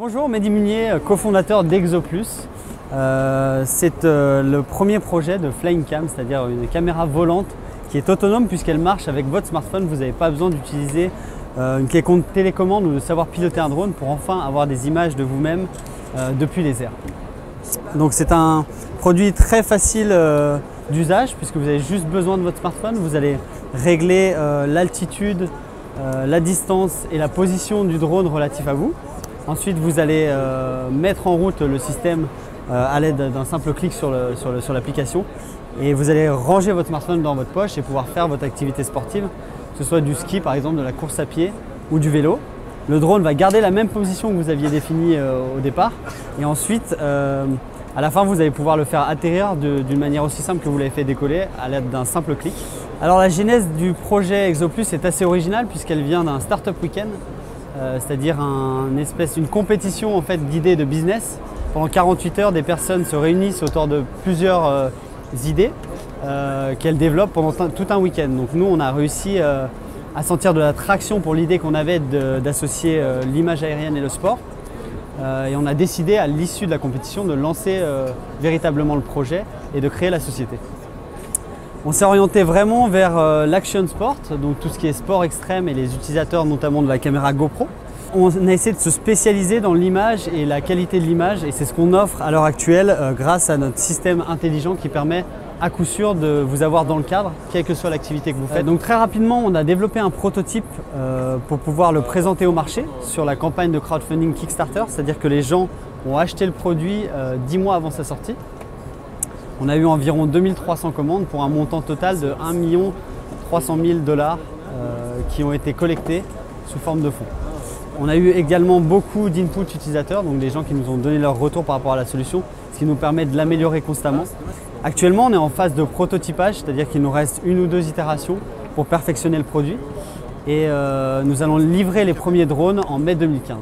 Bonjour, Mehdi Munier, cofondateur d'Exoplus. C'est le premier projet de Flying Cam, c'est-à-dire une caméra volante qui est autonome puisqu'elle marche avec votre smartphone. Vous n'avez pas besoin d'utiliser une quelconque télécommande ou de savoir piloter un drone pour enfin avoir des images de vous-même depuis les airs. Donc c'est un produit très facile d'usage puisque vous avez juste besoin de votre smartphone. Vous allez régler l'altitude, la distance et la position du drone relatif à vous. Ensuite, vous allez mettre en route le système à l'aide d'un simple clic sur l'application et vous allez ranger votre smartphone dans votre poche et pouvoir faire votre activité sportive, que ce soit du ski par exemple, de la course à pied ou du vélo. Le drone va garder la même position que vous aviez définie au départ et ensuite, à la fin, vous allez pouvoir le faire atterrir d'une manière aussi simple que vous l'avez fait décoller à l'aide d'un simple clic. Alors la genèse du projet Exoplus est assez originale puisqu'elle vient d'un Startup Weekend. C'est-à-dire une compétition en fait, d'idées de business. Pendant 48 heures, des personnes se réunissent autour de plusieurs idées qu'elles développent pendant tout un week-end. Donc nous, on a réussi à sentir de la traction pour l'idée qu'on avait d'associer l'image aérienne et le sport. Et on a décidé à l'issue de la compétition de lancer véritablement le projet et de créer la société. On s'est orienté vraiment vers l'action sport, donc tout ce qui est sport extrême et les utilisateurs notamment de la caméra GoPro. On a essayé de se spécialiser dans l'image et la qualité de l'image et c'est ce qu'on offre à l'heure actuelle grâce à notre système intelligent qui permet à coup sûr de vous avoir dans le cadre, quelle que soit l'activité que vous faites. Donc très rapidement, on a développé un prototype pour pouvoir le présenter au marché sur la campagne de crowdfunding Kickstarter, c'est-à-dire que les gens ont acheté le produit 10 mois avant sa sortie. On a eu environ 2300 commandes pour un montant total de 1 300 000 $ qui ont été collectés sous forme de fonds. On a eu également beaucoup d'inputs utilisateurs, donc des gens qui nous ont donné leur retour par rapport à la solution, ce qui nous permet de l'améliorer constamment. Actuellement, on est en phase de prototypage, c'est-à-dire qu'il nous reste 1 ou 2 itérations pour perfectionner le produit et nous allons livrer les premiers drones en mai 2015.